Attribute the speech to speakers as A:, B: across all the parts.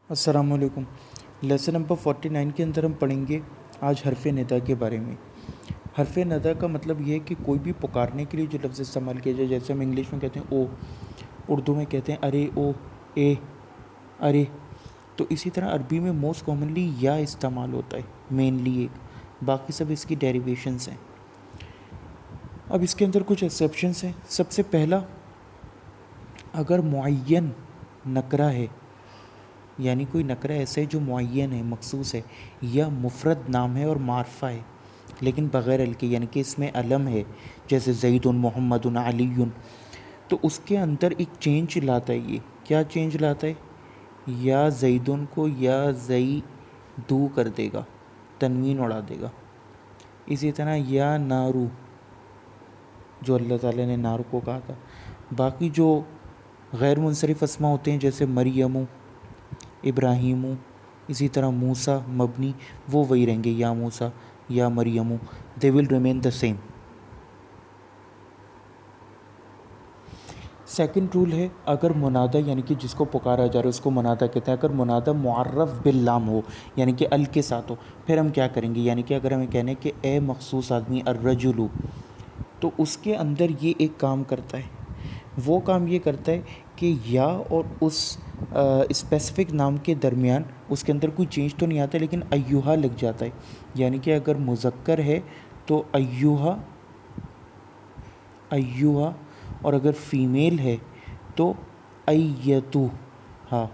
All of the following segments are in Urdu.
A: السلام علیکم۔ لیسن نمبر 49 کے اندر ہم پڑھیں گے آج حرف ندا کے بارے میں۔ حرف ندا کا مطلب یہ ہے کہ کوئی بھی پکارنے کے لیے جو لفظ استعمال کیا جائے، جیسے ہم انگلش میں کہتے ہیں او، اردو میں کہتے ہیں ارے او، اے، ارے، تو اسی طرح عربی میں موسٹ کامنلی یا استعمال ہوتا ہے مینلی ایک، باقی سب اس کی ڈیریویشنز ہیں۔ اب اس کے اندر کچھ ایکسیپشنز ہیں۔ سب سے پہلا، اگر معین نکرہ ہے، یعنی کوئی نکرہ ایسا ہے جو معین ہے، مخصوص ہے، یا مفرد نام ہے اور معرفہ ہے لیکن بغیر ال کے، یعنی کہ اس میں علم ہے، جیسے زید، محمد، علی، تو اس کے اندر ایک چینج لاتا ہے۔ یہ کیا چینج لاتا ہے؟ یا زیدن کو یا زیدو کر دے گا، تنوین اڑا دے گا۔ اسی طرح یا نارو، جو اللہ تعالیٰ نے نار کو کہا تھا۔ باقی جو غیر منصرف اسما ہوتے ہیں جیسے مریم، ابراہیم، اسی طرح موسیٰ مبنی، وہ وہی رہیں گے، یا موسیٰ یا مریم، they will remain the same۔ Second role ہے، اگر منادہ یعنی کہ جس کو پکارا جا رہا ہے اس کو منادہ کہتے ہیں، اگر منادہ معرف باللام ہو یعنی کہ ال کے ساتھ ہو، پھر ہم کیا کریں گے؟ یعنی کہ اگر ہمیں کہنا ہے کہ اے مخصوص آدمی الرجل، تو اس کے اندر یہ ایک کام کرتا ہے۔ وہ کام یہ کرتا ہے کہ یا اور اس اسپیسیفک نام کے درمیان اس کے اندر کوئی چینج تو نہیں آتا لیکن ایہا لگ جاتا ہے، یعنی کہ اگر مذکر ہے تو ایہا، ایہا، اور اگر فیمیل ہے تو ایتوہا،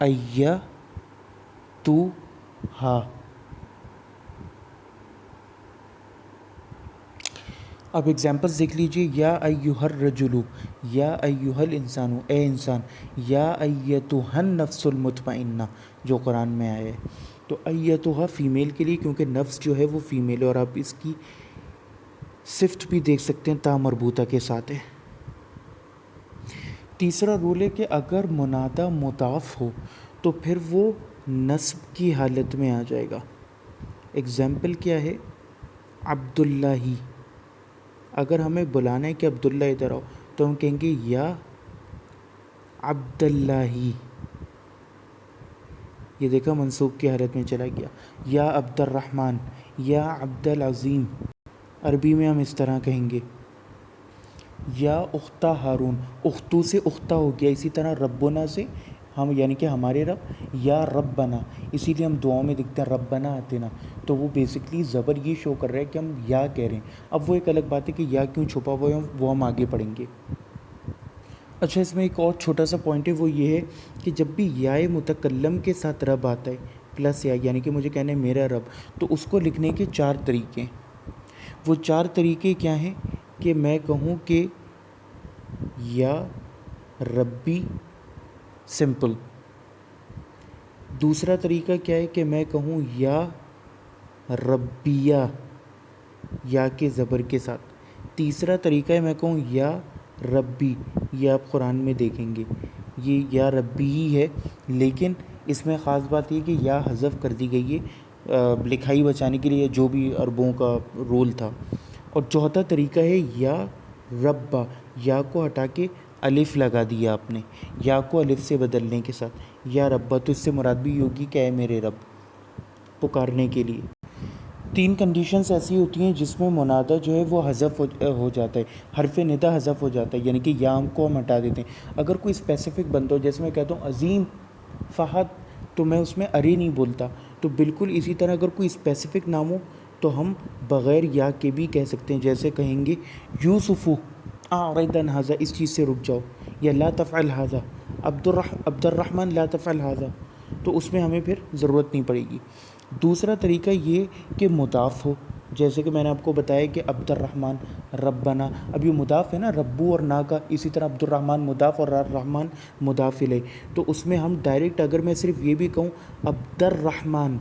A: ایتوہا۔ اب ایگزامپلس دیکھ لیجئے، یا ایہا الرجل، یا ایہا الانسان، اے انسان، یا ایتھا النفس المطمئنہ جو قرآن میں آیا ہے۔ تو ایتھا فیمیل کے لیے، کیونکہ نفس جو ہے وہ فیمیل ہے، اور آپ اس کی صفت بھی دیکھ سکتے ہیں تا مربوطہ کے ساتھ ہے۔ تیسرا رول ہے کہ اگر منادہ مضاف ہو تو پھر وہ نصب کی حالت میں آ جائے گا۔ ایگزامپل کیا ہے؟ عبداللہ، اگر ہمیں بلانا ہے کہ عبداللہ ادھر آؤ تو ہم کہیں گے یا عبداللہ، یہ دیکھا منصوب کی حالت میں چلا گیا۔ یا عبد الرحمن، یا عبد العظیم، عربی میں ہم اس طرح کہیں گے۔ یا اختہ ہارون، اختو سے اختہ ہو گیا، اسی طرح ربنا سے ہم، یعنی کہ ہمارے رب، یا ربنا، اسی لیے ہم دعاؤں میں دیکھتے ہیں ربنا آتنا، تو وہ بیسکلی زبر یہ شو کر رہا ہے کہ ہم یا کہہ رہے ہیں۔ اب وہ ایک الگ بات ہے کہ یا کیوں چھپا ہوا ہے، وہ ہم آگے پڑھیں گے۔ اچھا، اس میں ایک اور چھوٹا سا پوائنٹ ہے، وہ یہ ہے کہ جب بھی یا متکلم کے ساتھ رب آتا ہے پلس یا، یعنی کہ مجھے کہنا ہے میرا رب، تو اس کو لکھنے کے 4 طریقے ہیں۔ وہ 4 طریقے کیا ہیں؟ کہ میں کہوں کہ یا ربی، سمپل۔ دوسرا طریقہ کیا ہے کہ میں کہوں یا ربیہ، یا کے زبر کے ساتھ۔ تیسرا طریقہ ہے میں کہوں یا ربی، یہ آپ قرآن میں دیکھیں گے، یہ یا ربی ہی ہے، لیکن اس میں خاص بات یہ کہ یا حذف کر دی گئی ہے لکھائی بچانے کے لیے، جو بھی عربوں کا رول تھا۔ اور چوتھا طریقہ ہے یا ربا، یا کو ہٹا کے الف لگا دیا آپ نے، یا کو الف سے بدلنے کے ساتھ، یا ربا، تو اس سے مراد بھی ہوگی کہ اے میرے رب، پکارنے کے لیے۔ 3 کنڈیشنز ایسی ہوتی ہیں جس میں منادہ جو ہے وہ حذف ہو جاتا ہے، حرف ندا حذف ہو جاتا ہے، یعنی کہ یا کو ہم ہٹا دیتے ہیں۔ اگر کوئی اسپیسیفک بندہ ہو، جیسے میں کہتا ہوں عظیم فہد، تو میں اس میں ارے نہیں بولتا، تو بالکل اسی طرح اگر کوئی اسپیسیفک نام ہو تو ہم بغیر یا کے بھی کہہ سکتے ہیں، جیسے کہیں گے یوسف اعرض عن ھذا، اس چیز سے رک جاؤ، یا لا تفعل ھذا، عبد الرحمن لا تفعل ھذا، تو اس میں ہمیں پھر ضرورت نہیں پڑے گی۔ دوسرا طریقہ یہ کہ مضاف ہو، جیسے کہ میں نے آپ کو بتایا کہ عبد الرحمن، ربنا، اب یہ مضاف ہے نا ربو اور نا کا، اسی طرح عبد الرحمن مضاف اور الرحمن مضاف الیہ، تو اس میں ہم ڈائریکٹ اگر میں صرف یہ بھی کہوں عبد الرحمن،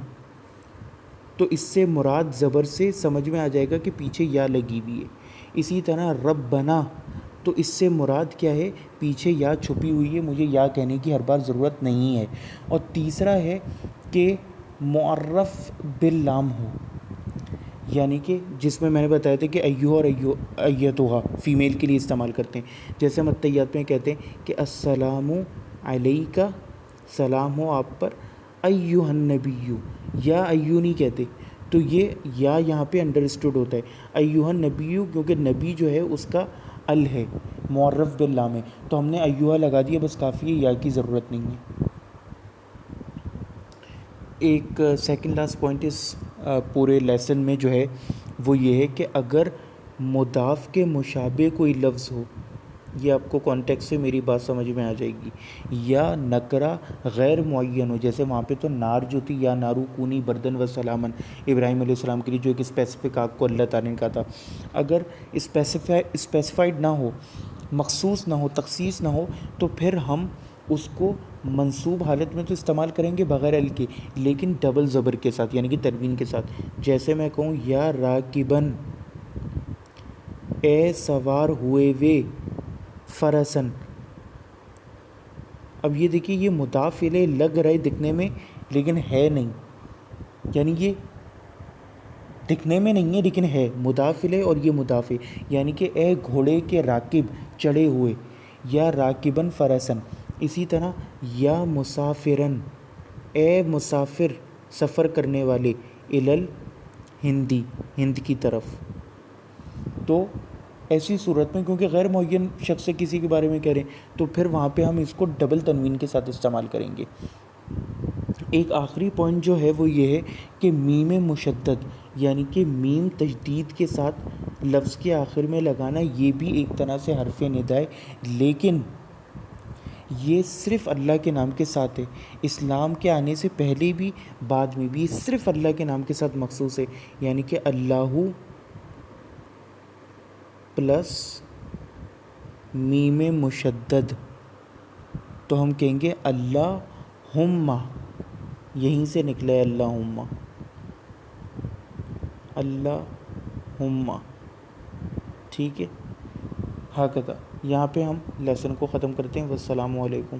A: تو اس سے مراد زبر سے سمجھ میں آ جائے گا کہ پیچھے یا لگی ہوئی ہے۔ اسی طرح ربنا، تو اس سے مراد کیا ہے؟ پیچھے یا چھپی ہوئی ہے، مجھے یا کہنے کی ہر بار ضرورت نہیں ہے۔ اور تیسرا ہے کہ معرف باللام ہو، یعنی کہ جس میں نے بتایا تھا کہ ایہا اور ایتھا فیمیل کے لیے استعمال کرتے ہیں، جیسے ہم التحیات میں کہتے ہیں کہ السلام علیکہ سلام ہو آپ پر، ایھا النبی، یا ایو نہیں کہتے، تو یہ یا یہاں پہ انڈرسٹوڈ ہوتا ہے ایھا النبی، کیونکہ نبی جو ہے اس کا ال ہے معرف باللام ہے، تو ہم نے ایھا لگا دیا، بس کافی ہے، یا کی ضرورت نہیں ہے۔ ایک سیکنڈ لاسٹ پوائنٹ اس پورے لیسن میں جو ہے وہ یہ ہے کہ اگر مضاف کے مشابہ کوئی لفظ ہو، یہ آپ کو کانٹیکس سے میری بات سمجھ میں آ جائے گی، یا نکرہ غیر معین ہو، جیسے وہاں پہ تو نار جو تھی، یا نارو کونی بردن و سلامن، ابراہیم علیہ السلام کے لیے جو ایک اسپیسیفک آگ کو اللہ تعالیٰ نے کہا تھا، اگر اسپیسیفائڈ نہ ہو، مخصوص نہ ہو، تخصیص نہ ہو، تو پھر ہم اس کو منصوب حالت میں تو استعمال کریں گے بغیر ال کے، لیکن ڈبل زبر کے ساتھ، یعنی کہ تنوین کے ساتھ۔ جیسے میں کہوں یا راکبن، اے سوار ہوئے وے، فرسن، اب یہ دیکھیے یہ مضاف الیہ لگ رہا ہے دکھنے میں لیکن ہے نہیں، یعنی یہ دکھنے میں نہیں ہے لیکن ہے مضاف الیہ، اور یہ مضاف ہے، یعنی کہ اے گھوڑے کے راکب چڑھے ہوئے، یا راکبن فرسن۔ اسی طرح یا مسافرن، اے مسافر سفر کرنے والے، الل ہندی، ہند کی طرف۔ تو ایسی صورت میں کیونکہ غیر معین شخص سے کسی کے بارے میں کہہ رہے ہیں تو پھر وہاں پہ ہم اس کو ڈبل تنوین کے ساتھ استعمال کریں گے۔ ایک آخری پوائنٹ جو ہے وہ یہ ہے کہ میم مشدد، یعنی کہ میم تشدید کے ساتھ لفظ کے آخر میں لگانا، یہ بھی ایک طرح سے حرف ندا ہے، لیکن یہ صرف اللہ کے نام کے ساتھ ہے، اسلام کے آنے سے پہلے بھی بعد میں بھی صرف اللہ کے نام کے ساتھ مخصوص ہے، یعنی کہ اللہ پلس میم مشدد، تو ہم کہیں گے اللہم، یہیں سے نکلا ہے اللہم، اللہم، ٹھیک ہے۔ ہاں کہتا یہاں پہ ہم لیسن کو ختم کرتے ہیں۔ والسلام علیکم۔